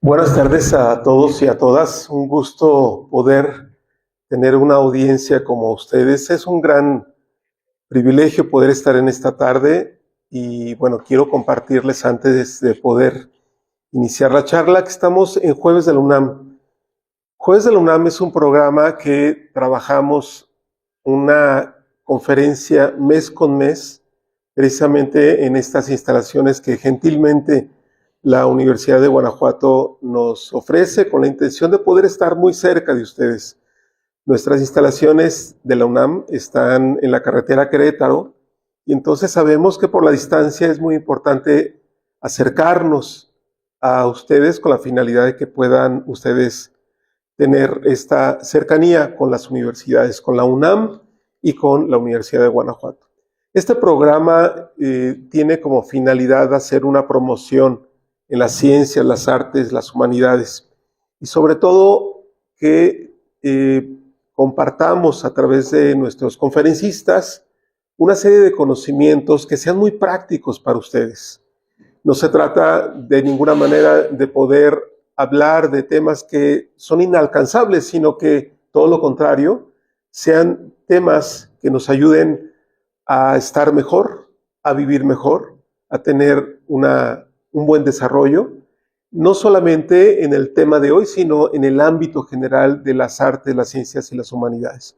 Buenas tardes a todos y a todas. Un gusto poder tener una audiencia como ustedes. Es un gran privilegio poder estar en esta tarde y bueno, quiero compartirles antes de poder iniciar la charla que estamos en Jueves de la UNAM. Jueves de la UNAM es un programa que trabajamos una conferencia mes con mes, precisamente en estas instalaciones que gentilmente la Universidad de Guanajuato nos ofrece con la intención de poder estar muy cerca de ustedes. Nuestras instalaciones de la UNAM están en la carretera Querétaro y entonces sabemos que por la distancia es muy importante acercarnos a ustedes con la finalidad de que puedan ustedes tener esta cercanía con las universidades, con la UNAM y con la Universidad de Guanajuato. Este programa tiene como finalidad hacer una promoción en las ciencias, las artes, las humanidades y sobre todo que compartamos a través de nuestros conferencistas una serie de conocimientos que sean muy prácticos para ustedes. No se trata de ninguna manera de poder hablar de temas que son inalcanzables, sino que todo lo contrario, sean temas que nos ayuden a estar mejor, a vivir mejor, a tener un buen desarrollo, no solamente en el tema de hoy, sino en el ámbito general de las artes, las ciencias y las humanidades.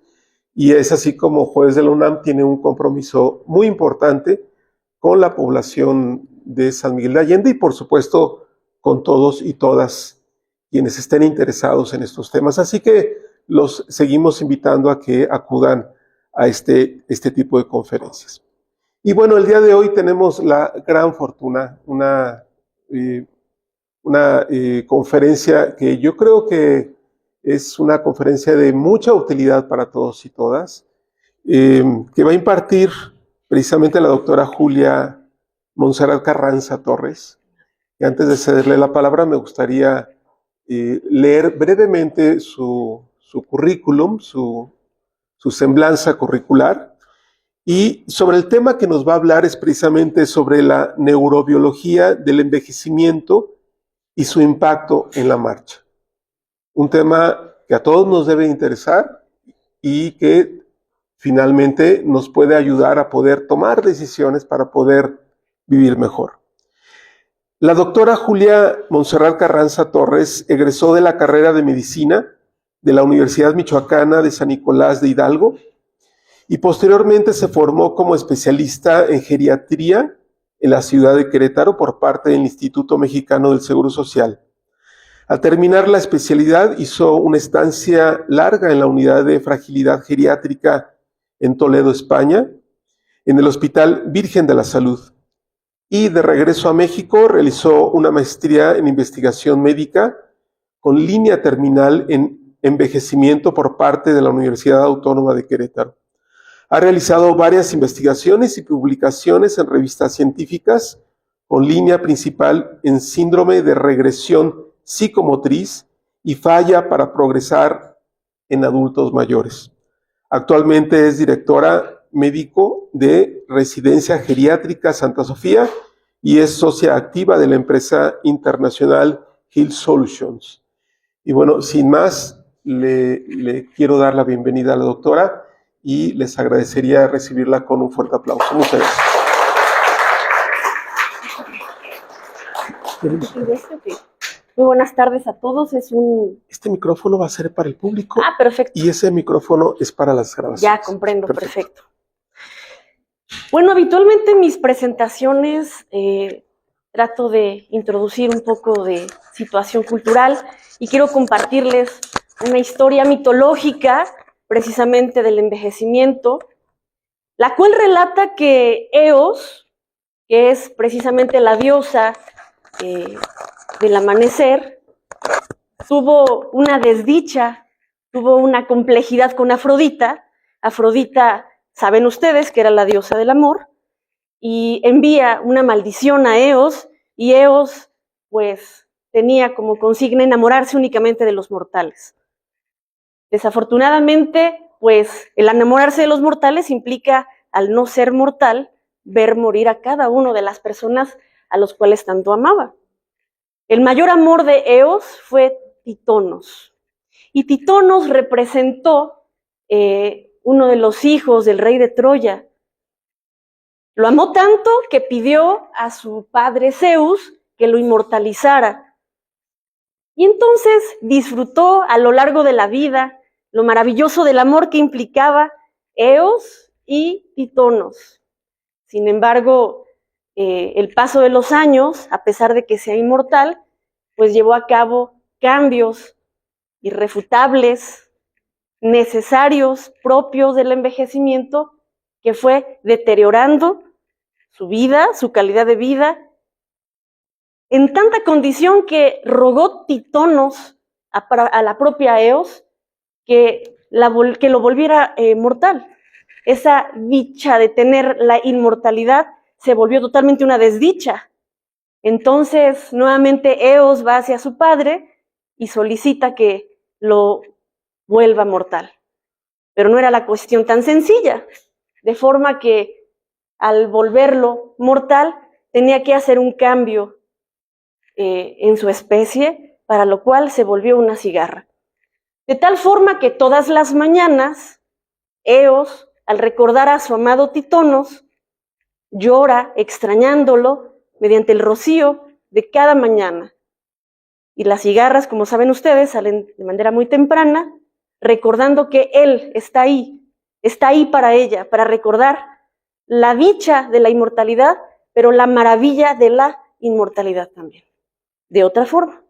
Y es así como Jueves de la UNAM tiene un compromiso muy importante con la población de San Miguel de Allende y por supuesto con todos y todas quienes estén interesados en estos temas. Así que los seguimos invitando a que acudan a este tipo de conferencias. Y bueno, el día de hoy tenemos la gran fortuna, una conferencia que yo creo que es una conferencia de mucha utilidad para todos y todas, que va a impartir precisamente la doctora Julia Montserrat Carranza Torres. Y antes de cederle la palabra, me gustaría leer brevemente su currículum, su semblanza curricular. Y sobre el tema que nos va a hablar es precisamente sobre la neurobiología del envejecimiento y su impacto en la marcha. Un tema que a todos nos debe interesar y que finalmente nos puede ayudar a poder tomar decisiones para poder vivir mejor. La doctora Julia Montserrat Carranza Torres egresó de la carrera de medicina de la Universidad Michoacana de San Nicolás de Hidalgo y posteriormente se formó como especialista en geriatría en la ciudad de Querétaro por parte del Instituto Mexicano del Seguro Social. Al terminar la especialidad hizo una estancia larga en la unidad de fragilidad geriátrica en Toledo, España, en el Hospital Virgen de la Salud. Y de regreso a México realizó una maestría en investigación médica con línea terminal en envejecimiento por parte de la Universidad Autónoma de Querétaro. Ha realizado varias investigaciones y publicaciones en revistas científicas con línea principal en síndrome de regresión psicomotriz y falla para progresar en adultos mayores. Actualmente es directora médico de Residencia Geriátrica Santa Sofía y es socia activa de la empresa internacional Health Solutions. Y bueno, sin más, le quiero dar la bienvenida a la doctora y les agradecería recibirla con un fuerte aplauso. Muchas gracias. Muy buenas tardes a todos. Este micrófono va a ser para el público. Ah, perfecto. Y ese micrófono es para las grabaciones. Ya comprendo, perfecto. Bueno, habitualmente en mis presentaciones trato de introducir un poco de situación cultural y quiero compartirles una historia mitológica precisamente del envejecimiento, la cual relata que Eos, que es precisamente la diosa del amanecer, tuvo una desdicha, tuvo una complejidad con Afrodita. Afrodita, saben ustedes que era la diosa del amor, y envía una maldición a Eos, y Eos pues tenía como consigna enamorarse únicamente de los mortales. Desafortunadamente, pues el enamorarse de los mortales implica, al no ser mortal, ver morir a cada una de las personas a los cuales tanto amaba. El mayor amor de Eos fue Títonos. Y Títonos representó uno de los hijos del rey de Troya. Lo amó tanto que pidió a su padre Zeus que lo inmortalizara. Y entonces disfrutó a lo largo de la vida lo maravilloso del amor que implicaba Eos y Títonos. Sin embargo, el paso de los años, a pesar de que sea inmortal, pues llevó a cabo cambios irrefutables, necesarios, propios del envejecimiento, que fue deteriorando su vida, su calidad de vida, en tanta condición que rogó Títonos a la propia Eos que lo volviera mortal. Esa dicha de tener la inmortalidad se volvió totalmente una desdicha. Entonces, nuevamente Eos va hacia su padre y solicita que lo vuelva mortal. Pero no era la cuestión tan sencilla, de forma que al volverlo mortal tenía que hacer un cambio en su especie, para lo cual se volvió una cigarra. De tal forma que todas las mañanas, Eos, al recordar a su amado Títonos, llora extrañándolo mediante el rocío de cada mañana. Y las cigarras, como saben ustedes, salen de manera muy temprana, recordando que él está ahí para ella, para recordar la dicha de la inmortalidad, pero la maravilla de la inmortalidad también. De otra forma.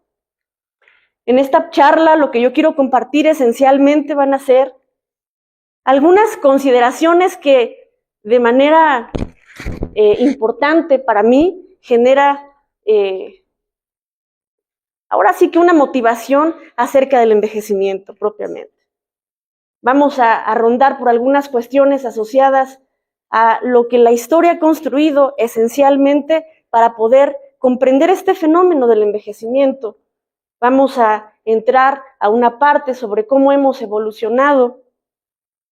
En esta charla lo que yo quiero compartir esencialmente van a ser algunas consideraciones que de manera importante para mí genera ahora sí que una motivación acerca del envejecimiento propiamente. Vamos a rondar por algunas cuestiones asociadas a lo que la historia ha construido esencialmente para poder comprender este fenómeno del envejecimiento. Vamos a entrar a una parte sobre cómo hemos evolucionado,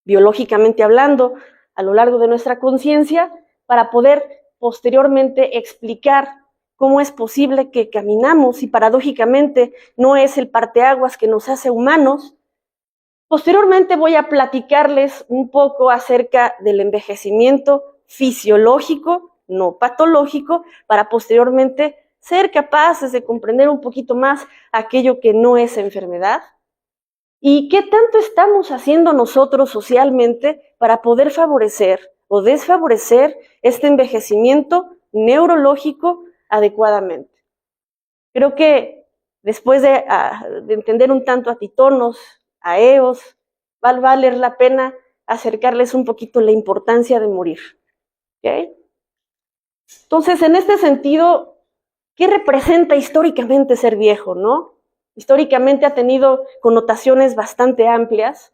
biológicamente hablando, a lo largo de nuestra conciencia, para poder posteriormente explicar cómo es posible que caminamos y paradójicamente no es el parteaguas que nos hace humanos. Posteriormente voy a platicarles un poco acerca del envejecimiento fisiológico, no patológico, para posteriormente ser capaces de comprender un poquito más aquello que no es enfermedad y qué tanto estamos haciendo nosotros socialmente para poder favorecer o desfavorecer este envejecimiento neurológico adecuadamente. Creo que después de entender un tanto a Títonos, a Eos, va a valer la pena acercarles un poquito la importancia de morir. ¿Okay? Entonces, en este sentido, ¿qué representa históricamente ser viejo, no? Históricamente ha tenido connotaciones bastante amplias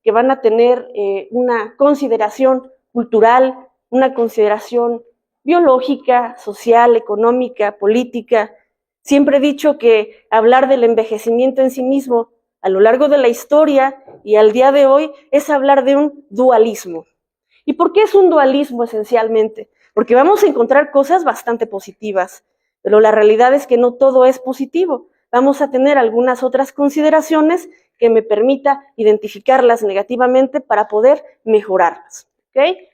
que van a tener una consideración cultural, una consideración biológica, social, económica, política. Siempre he dicho que hablar del envejecimiento en sí mismo a lo largo de la historia y al día de hoy es hablar de un dualismo. ¿Y por qué es un dualismo esencialmente? Porque vamos a encontrar cosas bastante positivas, pero la realidad es que no todo es positivo. Vamos a tener algunas otras consideraciones que me permita identificarlas negativamente para poder mejorarlas. ¿Okay?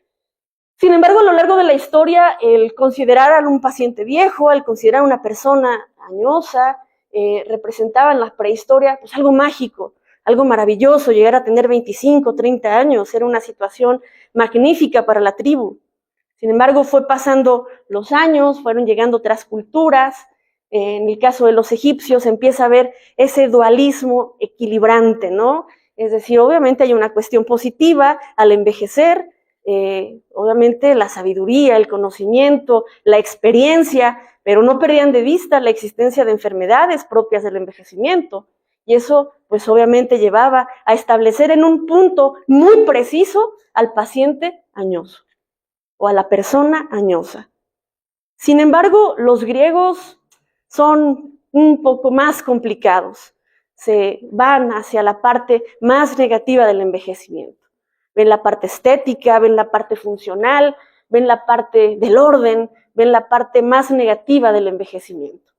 Sin embargo, a lo largo de la historia, el considerar a un paciente viejo, el considerar a una persona añosa, representaba en la prehistoria pues algo mágico, algo maravilloso. Llegar a tener 25, 30 años era una situación magnífica para la tribu. Sin embargo, fue pasando los años, fueron llegando otras culturas. En el caso de los egipcios empieza a ver ese dualismo equilibrante, ¿no? Es decir, obviamente hay una cuestión positiva al envejecer, obviamente la sabiduría, el conocimiento, la experiencia, pero no perdían de vista la existencia de enfermedades propias del envejecimiento. Y eso, pues obviamente llevaba a establecer en un punto muy preciso al paciente añoso o a la persona añosa. Sin embargo, los griegos son un poco más complicados. Se van hacia la parte más negativa del envejecimiento. Ven la parte estética, ven la parte funcional, ven la parte del orden, ven la parte más negativa del envejecimiento.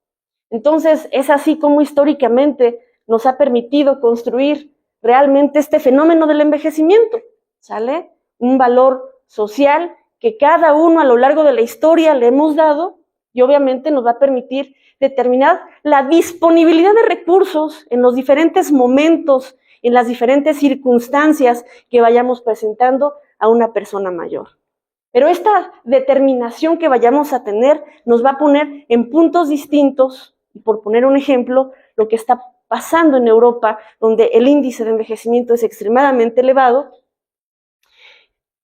Entonces, es así como históricamente nos ha permitido construir realmente este fenómeno del envejecimiento, ¿sale? Un valor social que cada uno a lo largo de la historia le hemos dado y obviamente nos va a permitir determinar la disponibilidad de recursos en los diferentes momentos, en las diferentes circunstancias que vayamos presentando a una persona mayor. Pero esta determinación que vayamos a tener nos va a poner en puntos distintos, y por poner un ejemplo, lo que está pasando en Europa, donde el índice de envejecimiento es extremadamente elevado.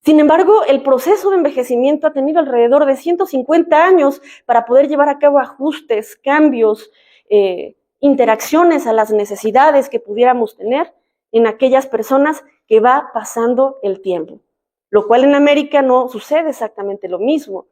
Sin embargo, el proceso de envejecimiento ha tenido alrededor de 150 años para poder llevar a cabo ajustes, cambios, interacciones a las necesidades que pudiéramos tener en aquellas personas que va pasando el tiempo. Lo cual en América no sucede exactamente lo mismo.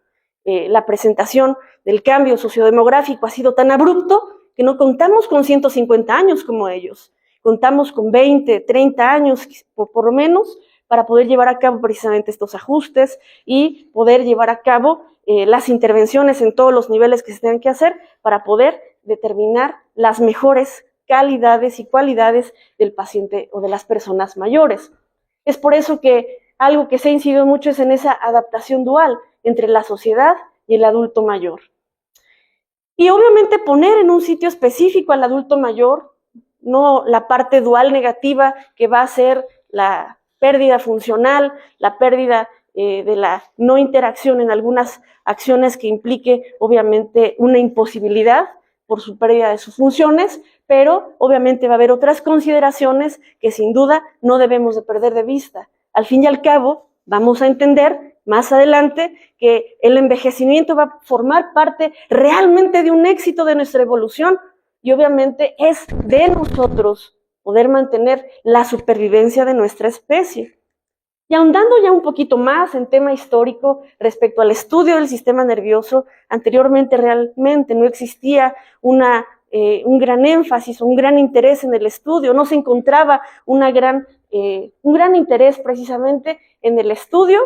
La presentación del cambio sociodemográfico ha sido tan abrupto que no contamos con 150 años como ellos. Contamos con 20, 30 años por lo menos para poder llevar a cabo precisamente estos ajustes y poder llevar a cabo las intervenciones en todos los niveles que se tengan que hacer para poder determinar las mejores calidades y cualidades del paciente o de las personas mayores. Es por eso que algo que se ha incidido mucho es en esa adaptación dual entre la sociedad y el adulto mayor. Y obviamente poner en un sitio específico al adulto mayor, no la parte dual negativa que va a ser la pérdida funcional, la pérdida de la no interacción en algunas acciones que implique obviamente una imposibilidad por su pérdida de sus funciones, pero obviamente va a haber otras consideraciones que sin duda no debemos de perder de vista. Al fin y al cabo, vamos a entender más adelante que el envejecimiento va a formar parte realmente de un éxito de nuestra evolución y obviamente es de nosotros poder mantener la supervivencia de nuestra especie. Y ahondando ya un poquito más en tema histórico respecto al estudio del sistema nervioso, anteriormente realmente no existía un gran énfasis o un gran interés en el estudio, no se encontraba un gran interés precisamente en el estudio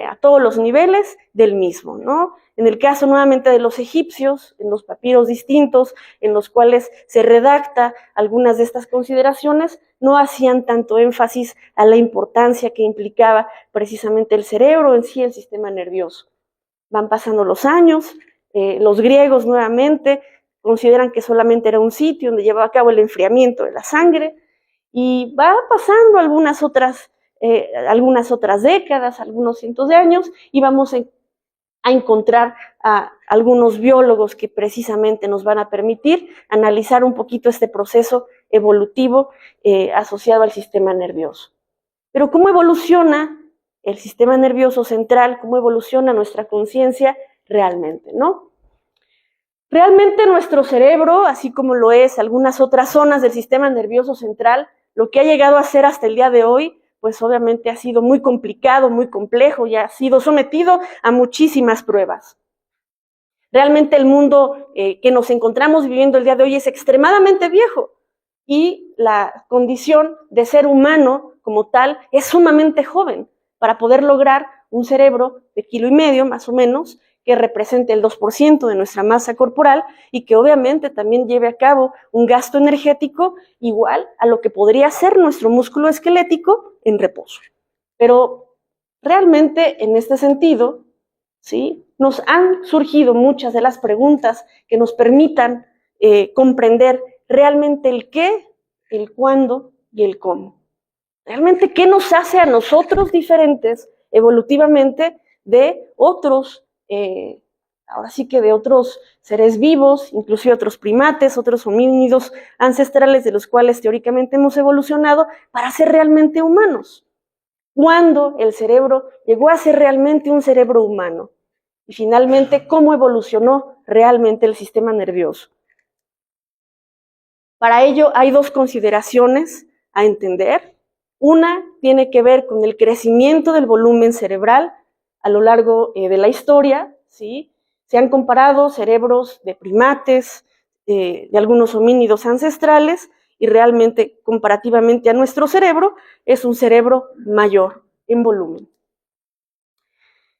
a todos los niveles del mismo, ¿no? En el caso nuevamente de los egipcios, en los papiros distintos en los cuales se redacta algunas de estas consideraciones, no hacían tanto énfasis a la importancia que implicaba precisamente el cerebro en sí, el sistema nervioso. Van pasando los años, los griegos nuevamente consideran que solamente era un sitio donde llevaba a cabo el enfriamiento de la sangre, y va pasando algunas otras décadas, algunos cientos de años, y vamos a encontrar a algunos biólogos que precisamente nos van a permitir analizar un poquito este proceso evolutivo asociado al sistema nervioso. Pero ¿cómo evoluciona el sistema nervioso central? ¿Cómo evoluciona nuestra conciencia realmente, no? Realmente nuestro cerebro, así como lo es algunas otras zonas del sistema nervioso central, lo que ha llegado a ser hasta el día de hoy, pues obviamente ha sido muy complicado, muy complejo y ha sido sometido a muchísimas pruebas. Realmente el mundo que nos encontramos viviendo el día de hoy es extremadamente viejo y la condición de ser humano como tal es sumamente joven para poder lograr un cerebro de 1,5 kilos más o menos, que represente el 2% de nuestra masa corporal y que obviamente también lleve a cabo un gasto energético igual a lo que podría ser nuestro músculo esquelético en reposo. Pero realmente en este sentido, ¿sí?, nos han surgido muchas de las preguntas que nos permitan comprender realmente el qué, el cuándo y el cómo. Realmente qué nos hace a nosotros diferentes evolutivamente de otros ahora sí que de otros seres vivos, inclusive otros primates, otros homínidos ancestrales de los cuales teóricamente hemos evolucionado para ser realmente humanos. ¿Cuándo el cerebro llegó a ser realmente un cerebro humano? Y finalmente, ¿cómo evolucionó realmente el sistema nervioso? Para ello hay dos consideraciones a entender. Una tiene que ver con el crecimiento del volumen cerebral a lo largo de la historia, ¿sí? Se han comparado cerebros de primates, de algunos homínidos ancestrales, y realmente, comparativamente a nuestro cerebro, es un cerebro mayor en volumen.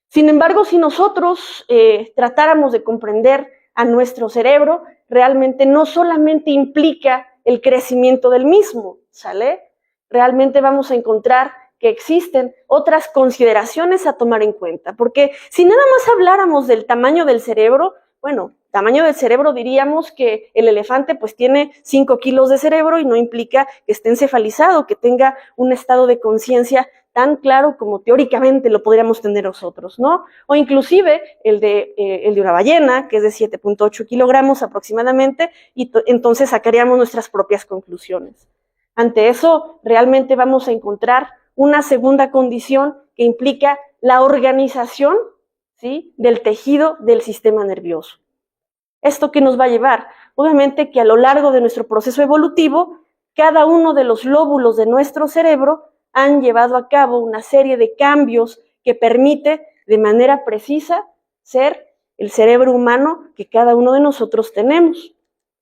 Sin embargo, si nosotros tratáramos de comprender a nuestro cerebro realmente no solamente implica el crecimiento del mismo, ¿sale? Realmente vamos a encontrar que existen otras consideraciones a tomar en cuenta, porque si nada más habláramos del tamaño del cerebro, bueno, tamaño del cerebro diríamos que el elefante pues tiene 5 kilos de cerebro y no implica que esté encefalizado, que tenga un estado de conciencia tan claro como teóricamente lo podríamos tener nosotros, ¿no? O inclusive el de una ballena, que es de 7.8 kilogramos aproximadamente, y entonces sacaríamos nuestras propias conclusiones. Ante eso, realmente vamos a encontrar una segunda condición que implica la organización, ¿sí?, del tejido del sistema nervioso. ¿Esto qué nos va a llevar? Obviamente que a lo largo de nuestro proceso evolutivo, cada uno de los lóbulos de nuestro cerebro han llevado a cabo una serie de cambios que permite de manera precisa ser el cerebro humano que cada uno de nosotros tenemos.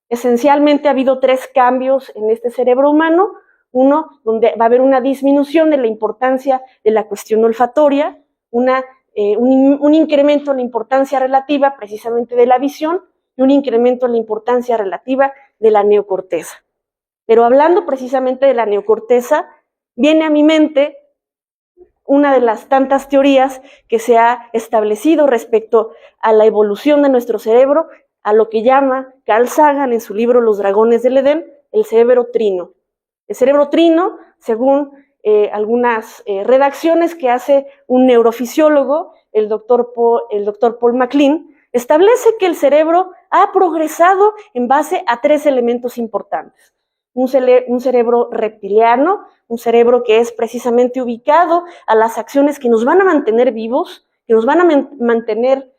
Esencialmente ha habido 3 cambios en este cerebro humano. Uno, donde va a haber una disminución de la importancia de la cuestión olfatoria, un incremento en la importancia relativa precisamente de la visión y un incremento en la importancia relativa de la neocorteza. Pero hablando precisamente de la neocorteza, viene a mi mente una de las tantas teorías que se ha establecido respecto a la evolución de nuestro cerebro, a lo que llama Carl Sagan en su libro Los dragones del Edén, el cerebro trino. El cerebro trino, según algunas redacciones que hace un neurofisiólogo, el doctor Paul MacLean, establece que el cerebro ha progresado en base a 3 elementos importantes. Un cerebro reptiliano, un cerebro que es precisamente ubicado a las acciones que nos van a mantener vivos, que nos van a mantener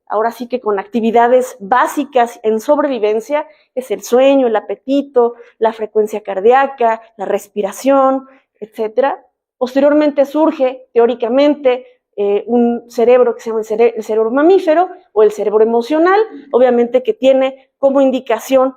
ahora sí que con actividades básicas en sobrevivencia, es el sueño, el apetito, la frecuencia cardíaca, la respiración, etc. Posteriormente surge, teóricamente, un cerebro que se llama el cerebro mamífero o el cerebro emocional, obviamente que tiene como indicación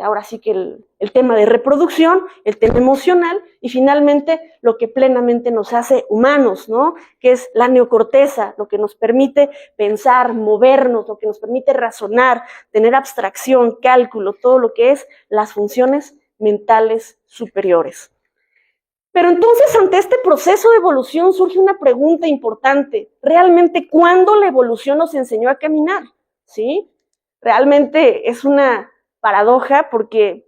ahora sí que el tema de reproducción, el tema emocional y finalmente lo que plenamente nos hace humanos, ¿no?, que es la neocorteza, lo que nos permite pensar, movernos, lo que nos permite razonar, tener abstracción, cálculo, todo lo que es las funciones mentales superiores. Pero entonces, ante este proceso de evolución surge una pregunta importante. ¿Realmente cuándo la evolución nos enseñó a caminar? ¿Sí? Realmente es una paradoja porque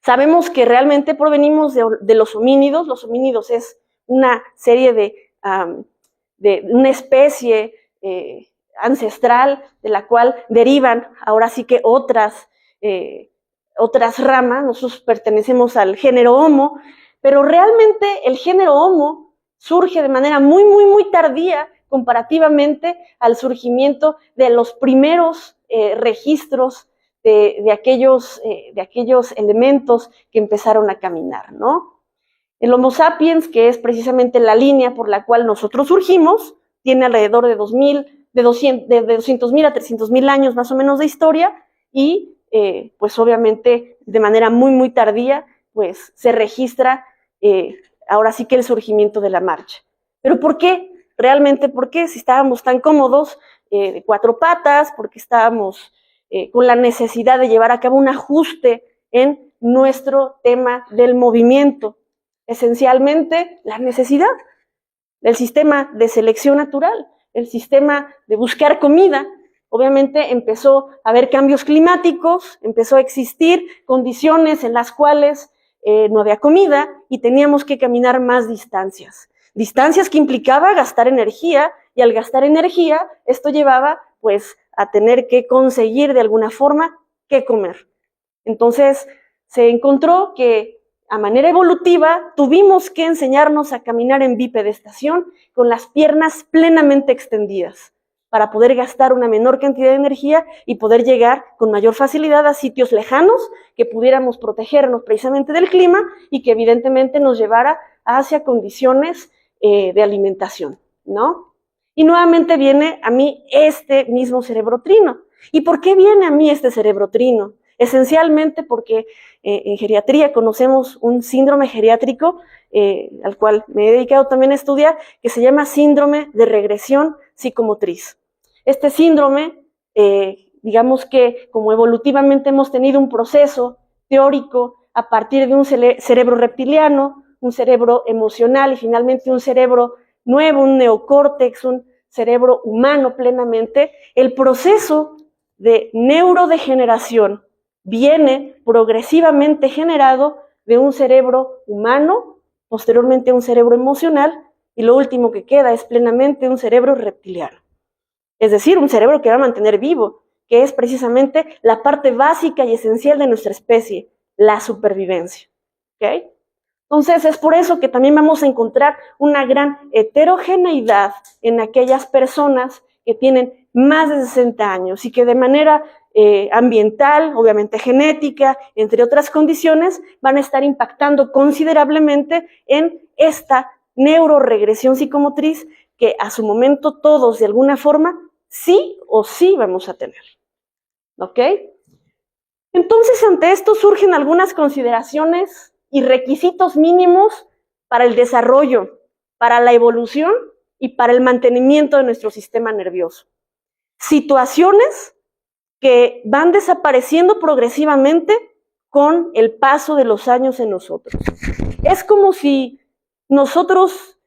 sabemos que realmente provenimos de los homínidos. Los homínidos es una serie de una especie ancestral de la cual derivan ahora sí que otras ramas. Nosotros pertenecemos al género Homo, pero realmente el género Homo surge de manera muy, muy, muy tardía comparativamente al surgimiento de los primeros registros de aquellos elementos que empezaron a caminar, ¿no? El Homo sapiens, que es precisamente la línea por la cual nosotros surgimos, tiene alrededor de 200.000 a 300.000 años más o menos de historia y pues obviamente de manera muy, muy tardía pues se registra ahora sí que el surgimiento de la marcha. ¿Pero por qué? Realmente, ¿por qué? Si estábamos tan cómodos de 4 patas, porque estábamos con la necesidad de llevar a cabo un ajuste en nuestro tema del movimiento. Esencialmente, la necesidad del sistema de selección natural, el sistema de buscar comida. Obviamente empezó a haber cambios climáticos, empezó a existir condiciones en las cuales no había comida y teníamos que caminar más distancias. Distancias que implicaba gastar energía y al gastar energía esto llevaba pues a tener que conseguir de alguna forma qué comer. Entonces se encontró que a manera evolutiva tuvimos que enseñarnos a caminar en bipedestación con las piernas plenamente extendidas para poder gastar una menor cantidad de energía y poder llegar con mayor facilidad a sitios lejanos que pudiéramos protegernos precisamente del clima y que evidentemente nos llevara hacia condiciones de alimentación, ¿no? Y nuevamente viene a mí este mismo cerebro trino. ¿Y por qué viene a mí este cerebro trino? Esencialmente porque en geriatría conocemos un síndrome geriátrico al cual me he dedicado también a estudiar, que se llama síndrome de regresión psicomotriz. Este síndrome digamos que como evolutivamente hemos tenido un proceso teórico a partir de un cerebro reptiliano, un cerebro emocional y finalmente un cerebro nuevo, un neocórtex, un cerebro humano plenamente, el proceso de neurodegeneración viene progresivamente generado de un cerebro humano, posteriormente un cerebro emocional, y lo último que queda es plenamente un cerebro reptiliano. Es decir, un cerebro que va a mantener vivo, que es precisamente la parte básica y esencial de nuestra especie, la supervivencia. ¿Okay? Entonces, es por eso que también vamos a encontrar una gran heterogeneidad en aquellas personas que tienen más de 60 años y que de manera ambiental, obviamente genética, entre otras condiciones, van a estar impactando considerablemente en esta neuroregresión psicomotriz que a su momento todos de alguna forma sí o sí vamos a tener. ¿Ok? Entonces, ante esto surgen algunas consideraciones y requisitos mínimos para el desarrollo, para la evolución y para el mantenimiento de nuestro sistema nervioso. Situaciones que van desapareciendo progresivamente con el paso de los años en nosotros. Es como si nosotros,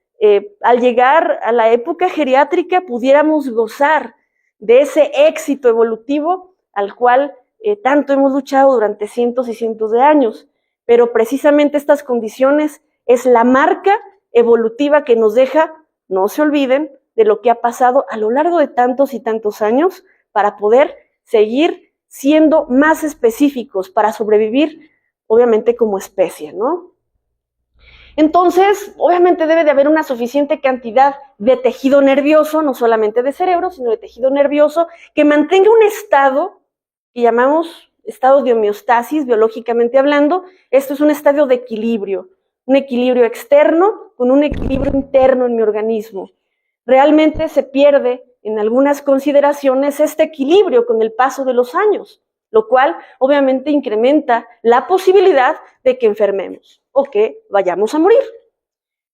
al llegar a la época geriátrica, pudiéramos gozar de ese éxito evolutivo al cual tanto hemos luchado durante cientos y cientos de años. Pero precisamente estas condiciones es la marca evolutiva que nos deja, no se olviden, de lo que ha pasado a lo largo de tantos y tantos años para poder seguir siendo más específicos para sobrevivir, obviamente como especie, ¿no? Entonces, obviamente debe de haber una suficiente cantidad de tejido nervioso, no solamente de cerebro, sino de tejido nervioso, que mantenga un estado que llamamos estado de homeostasis, biológicamente hablando. Esto es un estado de equilibrio, un equilibrio externo con un equilibrio interno en mi organismo. Realmente se pierde en algunas consideraciones este equilibrio con el paso de los años, lo cual obviamente incrementa la posibilidad de que enfermemos o que vayamos a morir.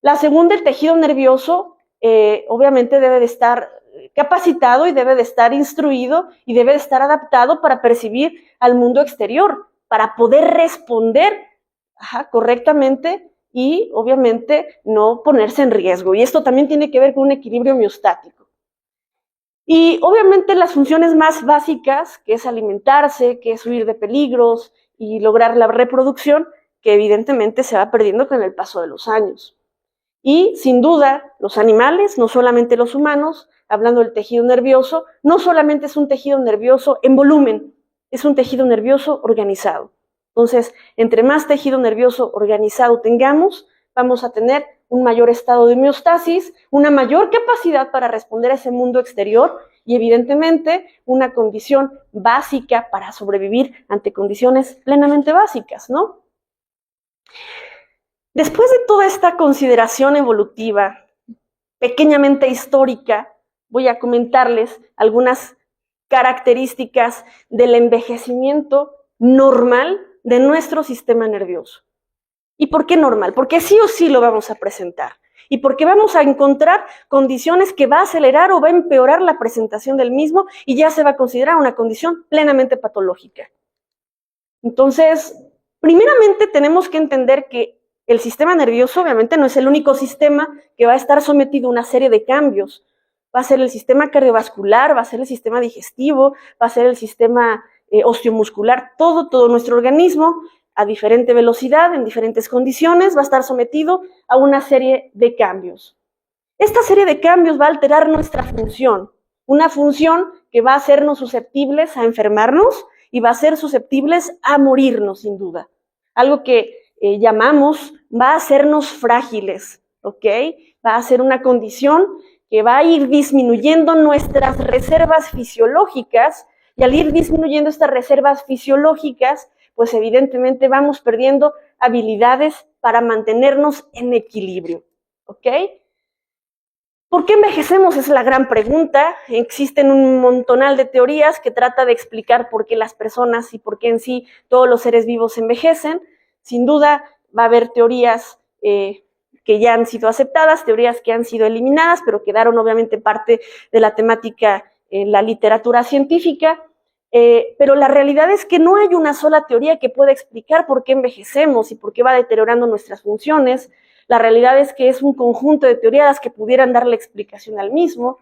La segunda, el tejido nervioso, obviamente debe de estar capacitado y debe de estar instruido y debe de estar adaptado para percibir al mundo exterior, para poder responder correctamente y obviamente no ponerse en riesgo. Y esto también tiene que ver con un equilibrio homeostático. Y obviamente las funciones más básicas, que es alimentarse, que es huir de peligros y lograr la reproducción, que evidentemente se va perdiendo con el paso de los años. Y sin duda, los animales, no solamente los humanos, hablando del tejido nervioso, no solamente es un tejido nervioso en volumen, es un tejido nervioso organizado. Entonces, entre más tejido nervioso organizado tengamos, vamos a tener un mayor estado de homeostasis, una mayor capacidad para responder a ese mundo exterior y evidentemente una condición básica para sobrevivir ante condiciones plenamente básicas, ¿no? Después de toda esta consideración evolutiva, pequeñamente histórica, voy a comentarles algunas características del envejecimiento normal de nuestro sistema nervioso. ¿Y por qué normal? Porque sí o sí lo vamos a presentar. Y porque vamos a encontrar condiciones que va a acelerar o va a empeorar la presentación del mismo y ya se va a considerar una condición plenamente patológica. Entonces, primeramente tenemos que entender que el sistema nervioso obviamente no es el único sistema que va a estar sometido a una serie de cambios. Va a ser el sistema cardiovascular, va a ser el sistema digestivo, va a ser el sistema osteomuscular, todo nuestro organismo a diferente velocidad, en diferentes condiciones, va a estar sometido a una serie de cambios. Esta serie de cambios va a alterar nuestra función, una función que va a hacernos susceptibles a enfermarnos y va a ser susceptibles a morirnos, sin duda. Algo que llamamos, va a hacernos frágiles, ¿ok? Va a ser una condición que va a ir disminuyendo nuestras reservas fisiológicas y al ir disminuyendo estas reservas fisiológicas, pues evidentemente vamos perdiendo habilidades para mantenernos en equilibrio, ¿ok? ¿Por qué envejecemos? Es la gran pregunta. Existen un montonal de teorías que trata de explicar por qué las personas y por qué en sí todos los seres vivos envejecen. Sin duda va a haber teorías que ya han sido aceptadas, teorías que han sido eliminadas, pero quedaron obviamente parte de la temática en la literatura científica, pero la realidad es que no hay una sola teoría que pueda explicar por qué envejecemos y por qué va deteriorando nuestras funciones. La realidad es que es un conjunto de teorías que pudieran darle explicación al mismo.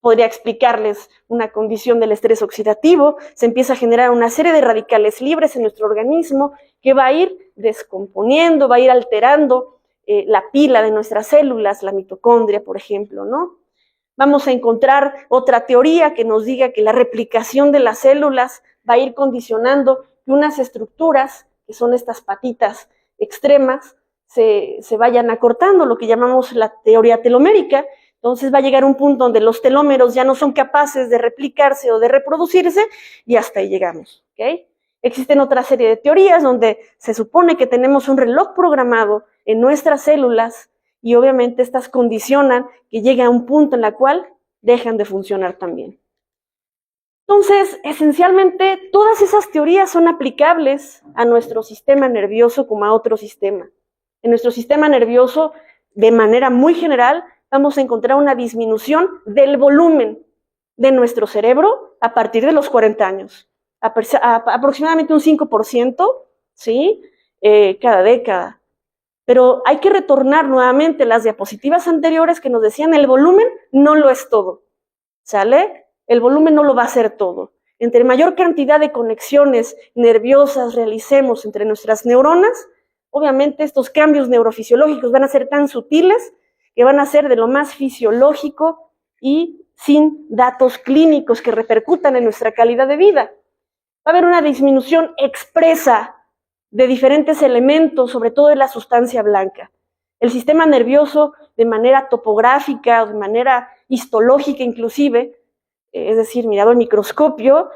Podría explicarles una condición del estrés oxidativo, se empieza a generar una serie de radicales libres en nuestro organismo que va a ir descomponiendo, va a ir alterando la pila de nuestras células, la mitocondria, por ejemplo, ¿no? Vamos a encontrar otra teoría que nos diga que la replicación de las células va a ir condicionando que unas estructuras, que son estas patitas extremas, se vayan acortando, lo que llamamos la teoría telomérica. Entonces va a llegar un punto donde los telómeros ya no son capaces de replicarse o de reproducirse y hasta ahí llegamos, ¿ok? Existen otra serie de teorías donde se supone que tenemos un reloj programado en nuestras células y obviamente estas condicionan que llegue a un punto en la cual dejan de funcionar también. Entonces, esencialmente, todas esas teorías son aplicables a nuestro sistema nervioso como a otro sistema. En nuestro sistema nervioso, de manera muy general, vamos a encontrar una disminución del volumen de nuestro cerebro a partir de los 40 años. Aproximadamente un 5%, ¿sí? Cada década. Pero hay que retornar nuevamente las diapositivas anteriores que nos decían el volumen no lo es todo, ¿sale? El volumen no lo va a hacer todo. Entre mayor cantidad de conexiones nerviosas realicemos entre nuestras neuronas, obviamente estos cambios neurofisiológicos van a ser tan sutiles que van a ser de lo más fisiológico y sin datos clínicos que repercutan en nuestra calidad de vida. Va a haber una disminución expresa de diferentes elementos, sobre todo de la sustancia blanca. El sistema nervioso, de manera topográfica o de manera histológica inclusive, es decir, mirado al microscopio,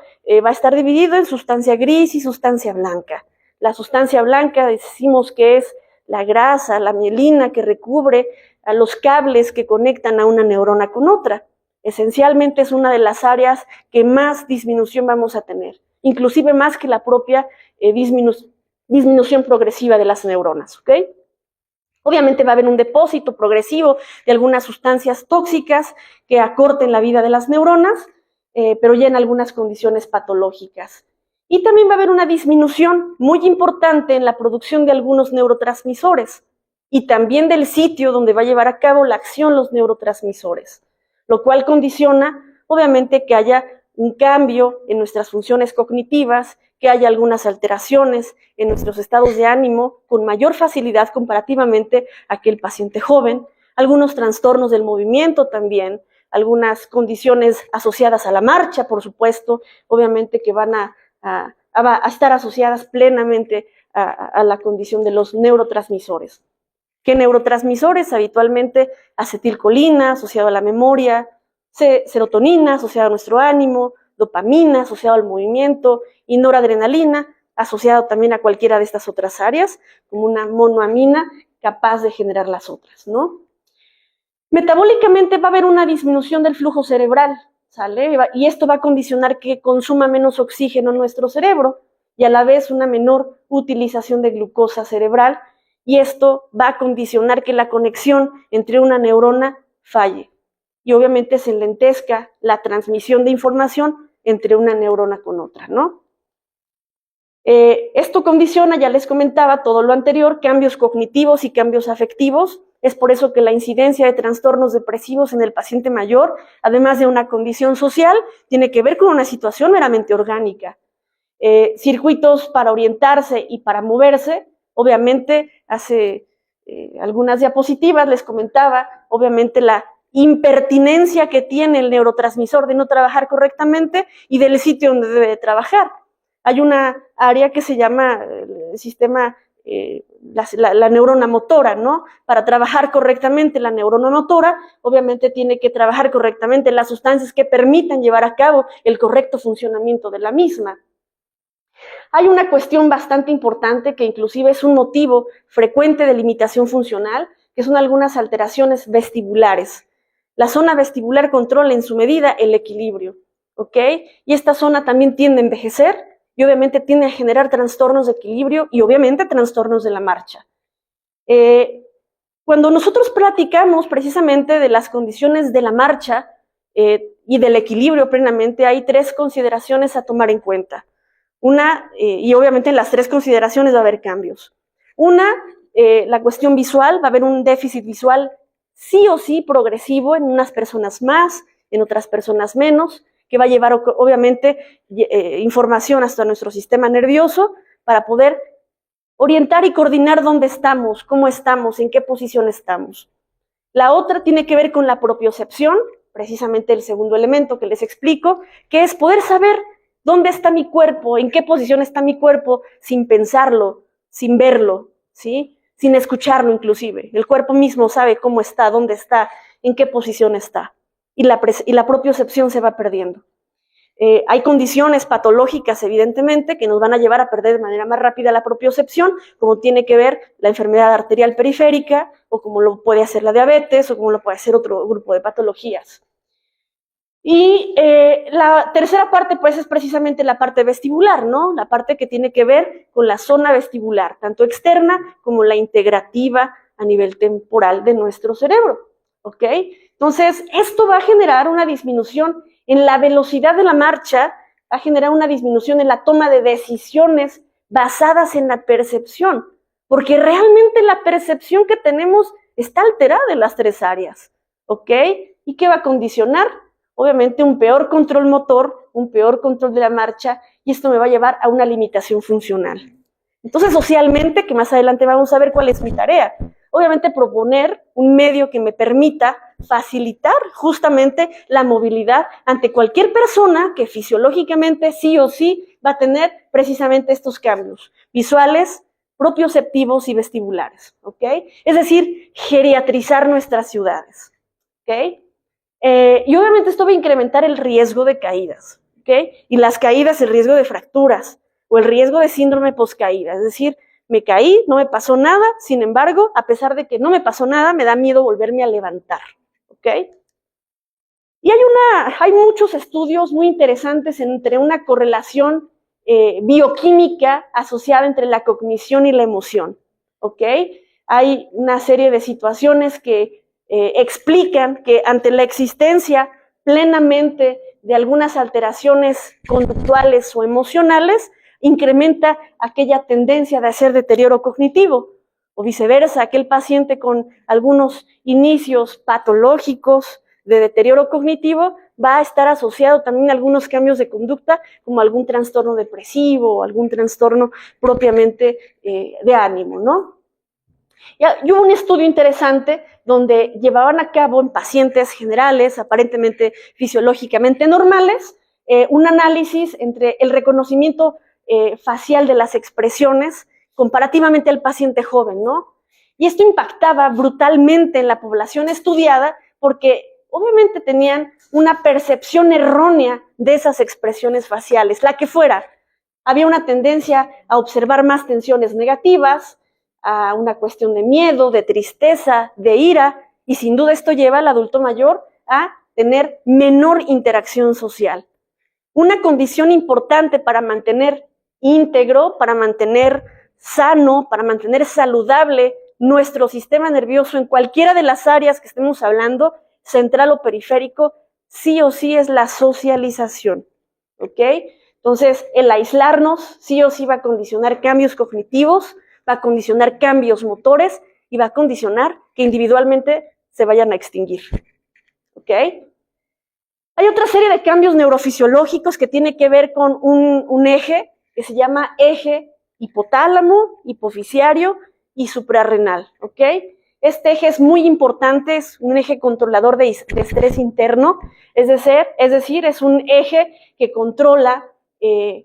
va a estar dividido en sustancia gris y sustancia blanca. La sustancia blanca decimos que es la grasa, la mielina que recubre a los cables que conectan a una neurona con otra. Esencialmente es una de las áreas que más disminución vamos a tener, inclusive más que la propia disminución progresiva de las neuronas, ¿ok? Obviamente va a haber un depósito progresivo de algunas sustancias tóxicas que acorten la vida de las neuronas, pero ya en algunas condiciones patológicas. Y también va a haber una disminución muy importante en la producción de algunos neurotransmisores y también del sitio donde va a llevar a cabo la acción los neurotransmisores, lo cual condiciona, obviamente, que haya un cambio en nuestras funciones cognitivas, que haya algunas alteraciones en nuestros estados de ánimo con mayor facilidad comparativamente a aquel paciente joven, algunos trastornos del movimiento también, algunas condiciones asociadas a la marcha, por supuesto, obviamente que van a estar asociadas plenamente a la condición de los neurotransmisores. ¿Qué neurotransmisores? Habitualmente acetilcolina, asociado a la memoria, serotonina, asociado a nuestro ánimo, dopamina, asociado al movimiento, y noradrenalina, asociado también a cualquiera de estas otras áreas, como una monoamina capaz de generar las otras, ¿no? Metabólicamente va a haber una disminución del flujo cerebral, ¿sale? Y esto va a condicionar que consuma menos oxígeno en nuestro cerebro y a la vez una menor utilización de glucosa cerebral, y esto va a condicionar que la conexión entre una neurona falle. Y obviamente se enlentezca la transmisión de información entre una neurona con otra, ¿no? Esto condiciona, ya les comentaba todo lo anterior, cambios cognitivos y cambios afectivos. Es por eso que la incidencia de trastornos depresivos en el paciente mayor, además de una condición social, tiene que ver con una situación meramente orgánica. Circuitos para orientarse y para moverse, obviamente, hace algunas diapositivas les comentaba, obviamente la impertinencia que tiene el neurotransmisor de no trabajar correctamente y del sitio donde debe de trabajar. Hay una área que se llama el sistema, la neurona motora, ¿no? Para trabajar correctamente la neurona motora, obviamente tiene que trabajar correctamente las sustancias que permitan llevar a cabo el correcto funcionamiento de la misma. Hay una cuestión bastante importante que inclusive es un motivo frecuente de limitación funcional, que son algunas alteraciones vestibulares. La zona vestibular controla en su medida el equilibrio, ¿ok? Y esta zona también tiende a envejecer y obviamente tiende a generar trastornos de equilibrio y obviamente trastornos de la marcha. Cuando nosotros platicamos precisamente de las condiciones de la marcha, y del equilibrio plenamente, hay 3 consideraciones a tomar en cuenta. Una, y obviamente en las 3 consideraciones va a haber cambios. Una, la cuestión visual, va a haber un déficit visual sí o sí progresivo en unas personas más, en otras personas menos, que va a llevar obviamente información hasta nuestro sistema nervioso para poder orientar y coordinar dónde estamos, cómo estamos, en qué posición estamos. La otra tiene que ver con la propiocepción, precisamente el segundo elemento que les explico, que es poder saber dónde está mi cuerpo, en qué posición está mi cuerpo, sin pensarlo, sin verlo, ¿sí? Sin escucharlo inclusive. El cuerpo mismo sabe cómo está, dónde está, en qué posición está. Y la propiocepción se va perdiendo. Hay condiciones patológicas, evidentemente, que nos van a llevar a perder de manera más rápida la propiocepción, como tiene que ver la enfermedad arterial periférica, o como lo puede hacer la diabetes, o como lo puede hacer otro grupo de patologías. Y la tercera parte, pues, es precisamente la parte vestibular, ¿no? La parte que tiene que ver con la zona vestibular, tanto externa como la integrativa a nivel temporal de nuestro cerebro, ¿ok? Entonces, esto va a generar una disminución en la velocidad de la marcha, va a generar una disminución en la toma de decisiones basadas en la percepción, porque realmente la percepción que tenemos está alterada en las 3 áreas, ¿ok? ¿Y qué va a condicionar? Obviamente un peor control motor, un peor control de la marcha, y esto me va a llevar a una limitación funcional. Entonces, socialmente, que más adelante vamos a ver cuál es mi tarea, obviamente proponer un medio que me permita facilitar justamente la movilidad ante cualquier persona que fisiológicamente sí o sí va a tener precisamente estos cambios visuales, propioceptivos y vestibulares, ¿ok? Es decir, geriatrizar nuestras ciudades, ¿ok? Y obviamente esto va a incrementar el riesgo de caídas, ¿ok? Y las caídas, el riesgo de fracturas o el riesgo de síndrome postcaída, es decir, me caí, no me pasó nada, sin embargo, a pesar de que no me pasó nada, me da miedo volverme a levantar, ¿ok? Y hay muchos estudios muy interesantes entre una correlación bioquímica asociada entre la cognición y la emoción, ¿ok? Hay una serie de situaciones que explican que ante la existencia plenamente de algunas alteraciones conductuales o emocionales, incrementa aquella tendencia de hacer deterioro cognitivo, o viceversa, aquel paciente con algunos inicios patológicos de deterioro cognitivo va a estar asociado también a algunos cambios de conducta, como algún trastorno depresivo o algún trastorno propiamente de ánimo, ¿no? Y hubo un estudio interesante donde llevaban a cabo en pacientes generales, aparentemente fisiológicamente normales, un análisis entre el reconocimiento facial de las expresiones comparativamente al paciente joven, ¿no? Y esto impactaba brutalmente en la población estudiada porque obviamente tenían una percepción errónea de esas expresiones faciales, la que fuera. Había una tendencia a observar más tensiones negativas, a una cuestión de miedo, de tristeza, de ira, y sin duda esto lleva al adulto mayor a tener menor interacción social. Una condición importante para mantener íntegro, para mantener sano, para mantener saludable nuestro sistema nervioso en cualquiera de las áreas que estemos hablando, central o periférico, sí o sí es la socialización, ¿ok? Entonces, el aislarnos sí o sí va a condicionar cambios cognitivos, va a condicionar cambios motores y va a condicionar que individualmente se vayan a extinguir, ¿ok? Hay otra serie de cambios neurofisiológicos que tiene que ver con un eje que se llama eje hipotálamo, hipofisiario y suprarrenal, ¿ok? Este eje es muy importante, es un eje controlador de estrés interno, es decir, es un eje que controla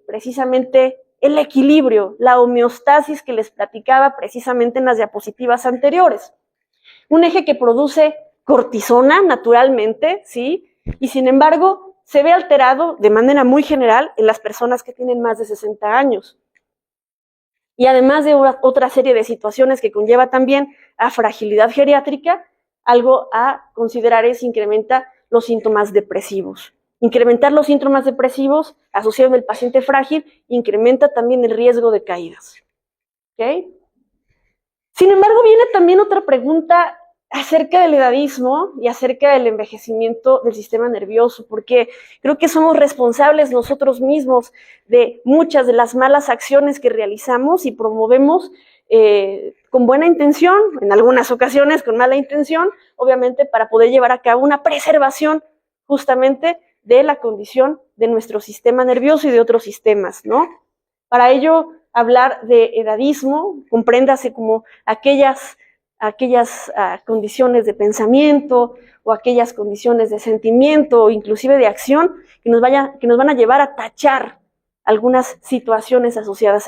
precisamente el equilibrio, la homeostasis que les platicaba precisamente en las diapositivas anteriores. Un eje que produce cortisona naturalmente, ¿sí? Y sin embargo, se ve alterado de manera muy general en las personas que tienen más de 60 años. Y además de otra serie de situaciones que conlleva también a fragilidad geriátrica, algo a considerar es incrementa los síntomas depresivos. Incrementar los síntomas depresivos asociados al paciente frágil incrementa también el riesgo de caídas. ¿Okay? Sin embargo, viene también otra pregunta acerca del edadismo y acerca del envejecimiento del sistema nervioso, porque creo que somos responsables nosotros mismos de muchas de las malas acciones que realizamos y promovemos con buena intención, en algunas ocasiones con mala intención, obviamente para poder llevar a cabo una preservación justamente de la condición de nuestro sistema nervioso y de otros sistemas, ¿no? Para ello, hablar de edadismo, compréndase como aquellas condiciones de pensamiento o aquellas condiciones de sentimiento o inclusive de acción que nos van a llevar a tachar algunas situaciones asociadas